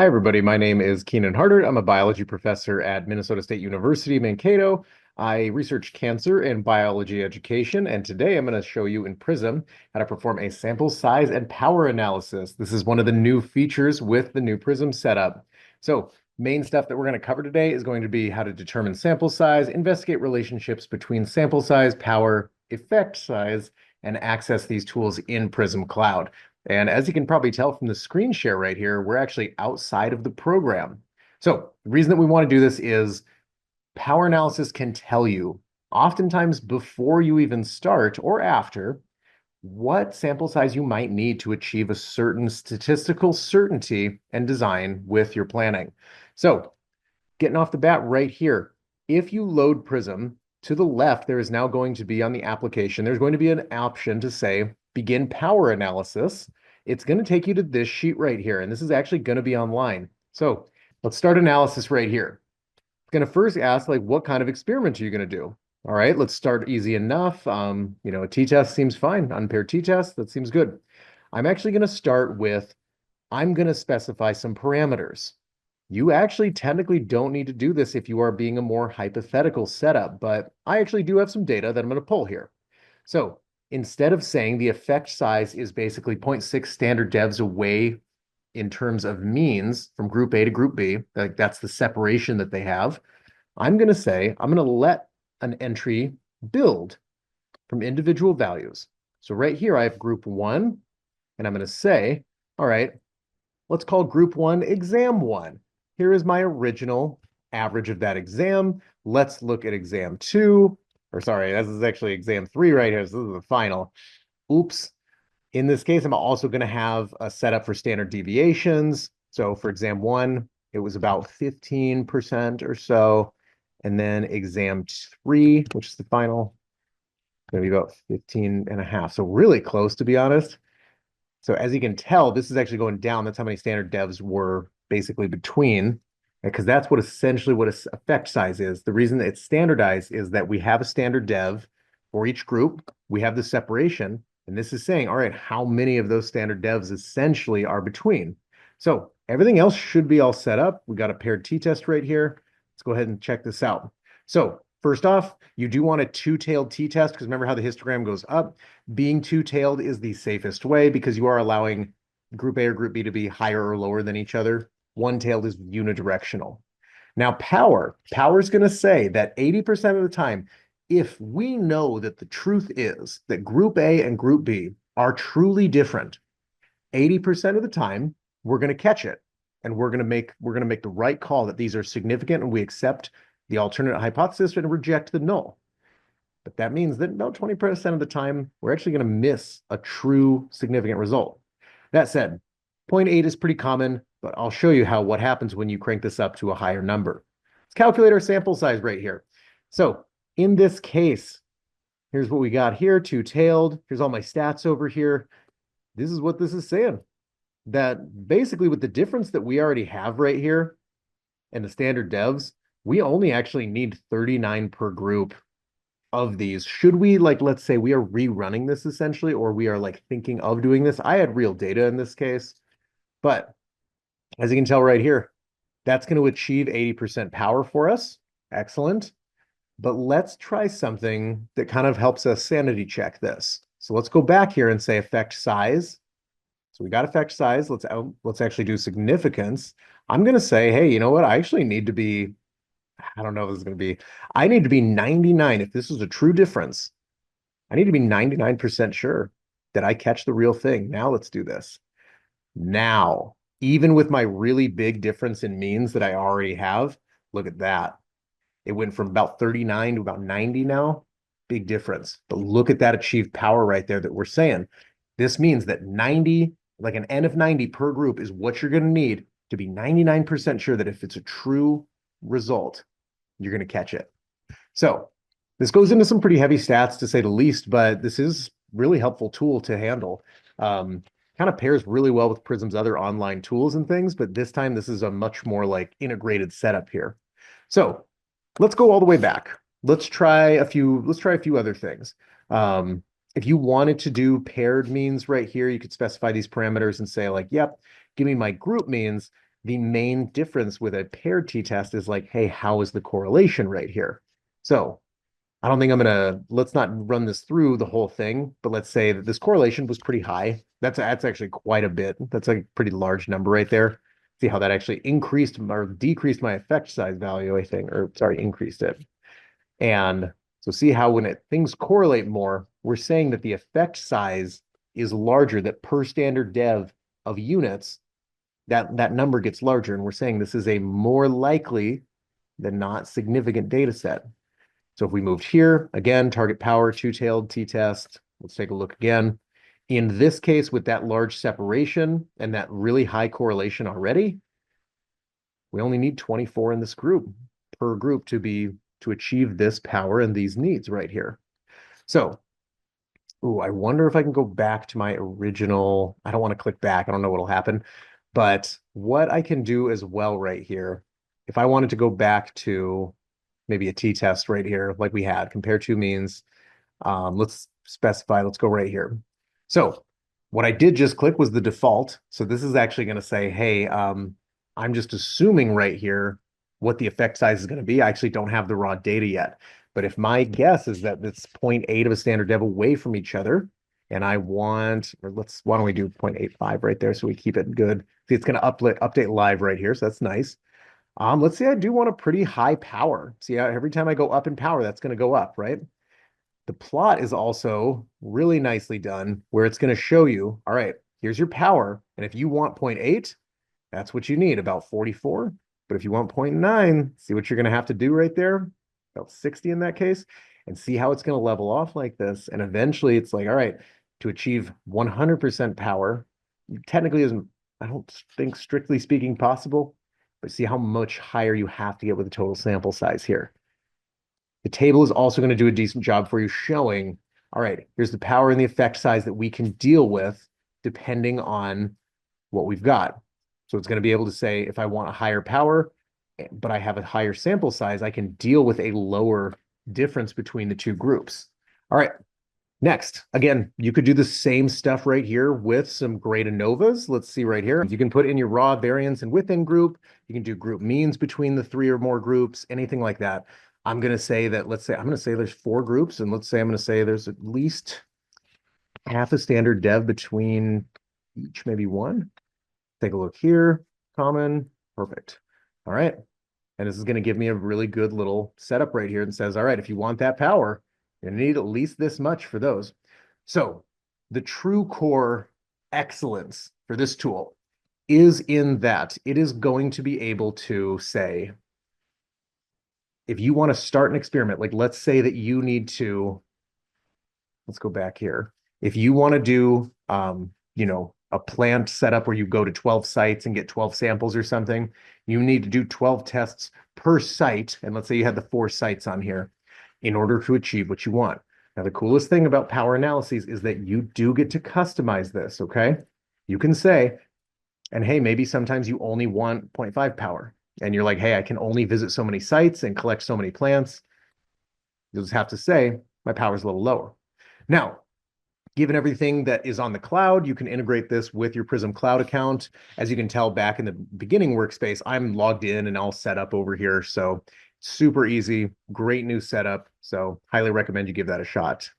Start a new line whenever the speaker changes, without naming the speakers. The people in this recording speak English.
Hi, everybody. My name is Keenan Hartert. I'm a biology professor at Minnesota State University, Mankato. I research cancer and biology education, and today I'm going to show you in Prism how to perform a sample size and power analysis. This is one of the new features with the new Prism setup. So, main stuff that we're going to cover today is going to be how to determine sample size, investigate relationships between sample size, power, effect size, and access these tools in Prism Cloud. And as you can probably tell from the screen share right here, we're actually outside of the program. So the reason that we want to do this is power analysis can tell you, oftentimes before you even start or after, what sample size you might need to achieve a certain statistical certainty and design with your planning. So getting off the bat right here, if you load Prism, to the left, there is now going to be on the application, there's going to be an option to say begin power analysis. It's going to take you to this sheet right here, and this is actually going to be online. So let's start analysis right here. It's going to first ask, like, what kind of experiment are you going to do? All right, let's start easy enough. A t-test seems fine. Unpaired t-test, that seems good. I'm actually going to start with, I'm going to specify some parameters. You actually technically don't need to do this if you are being a more hypothetical setup, but I actually do have some data that I'm going to pull here. So instead of saying the effect size is basically 0.6 standard devs away in terms of means from group A to group B, like that's the separation that they have, I'm going to say I'm going to let an entry build from individual values. So right here, I have group 1, and I'm going to say, all right, let's call group 1 exam 1. Here is my original average of that exam. Let's look at exam 2, or sorry, this is actually exam 3 right here. So this is the final. Oops. In this case, I'm also going to have a setup for standard deviations. So for exam 1, it was about 15% or so. And then exam 3, which is the final, going to be about 15 and a half. So really close, to be honest. So as you can tell, this is actually going down. That's how many standard devs were basically between, because that's what essentially what a effect size is. The reason that it's standardized is that we have a standard dev for each group. We have the separation, and this is saying, all right, how many of those standard devs essentially are between? So everything else should be all set up. We got a paired t-test right here. Let's go ahead and check this out. So first off, you do want a two-tailed t-test because remember how the histogram goes up? Being two-tailed is the safest way because you are allowing group A or group B to be higher or lower than each other. One-tailed is unidirectional. Now, power is going to say that 80% of the time, if we know that the truth is that group A and group B are truly different, 80% of the time, we're going to catch it. And we're going to make the right call that these are significant and we accept the alternate hypothesis and reject the null. But that means that about 20% of the time, we're actually going to miss a true significant result. That said, 0.8 is pretty common, but I'll show you what happens when you crank this up to a higher number. Let's calculate our sample size right here. So in this case, here's what we got here, two-tailed. Here's all my stats over here. This is what this is saying. That basically with the difference that we already have right here and the standard devs, we only actually need 39 per group of these. Should we, like, let's say we are rerunning this essentially, or we are like thinking of doing this. I had real data in this case, but as you can tell right here, that's going to achieve 80% power for us. Excellent. But let's try something that kind of helps us sanity check this. So let's go back here and say effect size. So we got effect size. Let's actually do significance. I'm going to say, hey, you know what? I actually need to be, I don't know if this is going to be, I need to be 99. If this is a true difference, I need to be 99% sure that I catch the real thing. Now let's do this. Now, even with my really big difference in means that I already have, look at that. It went from about 39 to about 90 now. Big difference. But look at that achieved power right there that we're saying. This means that 90, like an N of 90 per group is what you're going to need to be 99% sure that if it's a true result, you're going to catch it. So this goes into some pretty heavy stats to say the least, but this is really helpful tool to handle. Kind of pairs really well with Prism's other online tools and things, but this time this is a much more like integrated setup here. So let's go all the way back. Let's try a few other things. If you wanted to do paired means right here, you could specify these parameters and say like, yep, give me my group means. The main difference with a paired t-test is like, hey, how is the correlation right here? So I don't think let's not run this through the whole thing, but let's say that this correlation was pretty high. That's actually quite a bit. That's a pretty large number right there. See how that actually increased or decreased my effect size value, I think, or sorry, increased it. And so see how when things correlate more, we're saying that the effect size is larger, that per standard dev of units, that number gets larger. And we're saying this is a more likely than not significant data set. So if we moved here, again, target power, two-tailed t-test, let's take a look again. In this case, with that large separation and that really high correlation already, we only need 24 in this group per group to achieve this power and these needs right here. So, I wonder if I can go back to my original. I don't want to click back. I don't know what'll happen. But what I can do as well right here, if I wanted to go back to maybe a t-test right here, like we had, compare two means, let's specify, let's go right here. So what I did just click was the default. So this is actually going to say, hey, I'm just assuming right here what the effect size is going to be. I actually don't have the raw data yet. But if my guess is that it's 0.8 of a standard dev away from each other, and I want, or why don't we do 0.85 right there so we keep it good. See, it's going to update live right here, so that's nice. Let's say I do want a pretty high power. See, every time I go up in power, that's going to go up, right? The plot is also really nicely done where it's going to show you, all right, here's your power. And if you want 0.8, that's what you need, about 44. But if you want 0.9, see what you're going to have to do right there, about 60 in that case, and see how it's going to level off like this. And eventually it's like, all right, to achieve 100% power, technically isn't, I don't think strictly speaking possible, but see how much higher you have to get with the total sample size here. The table is also going to do a decent job for you showing, all right, here's the power and the effect size that we can deal with depending on what we've got. So it's going to be able to say, if I want a higher power, but I have a higher sample size, I can deal with a lower difference between the two groups. All right, next, again, you could do the same stuff right here with some great ANOVAs. Let's see right here. You can put in your raw variance and within group. You can do group means between the three or more groups, anything like that. I'm going to say that, let's say, I'm going to say there's 4 groups, and let's say I'm going to say there's at least half a standard dev between each, maybe one. Take a look here, common, perfect. All right. And this is going to give me a really good little setup right here and says, all right, if you want that power, you're going to need at least this much for those. So the true core excellence for this tool is in that it is going to be able to say, if you want to start an experiment, like let's say that you need to, let's go back here. If you want to do, a plant setup where you go to 12 sites and get 12 samples or something, you need to do 12 tests per site. And let's say you had the 4 sites on here in order to achieve what you want. Now, the coolest thing about power analyses is that you do get to customize this, okay? You can say, and hey, maybe sometimes you only want 0.5 power. And you're like, hey, I can only visit so many sites and collect so many plants. You'll just have to say, my power is a little lower. Now, given everything that is on the cloud, you can integrate this with your Prism Cloud account. As you can tell back in the beginning workspace, I'm logged in and all set up over here. So super easy, great new setup. So highly recommend you give that a shot.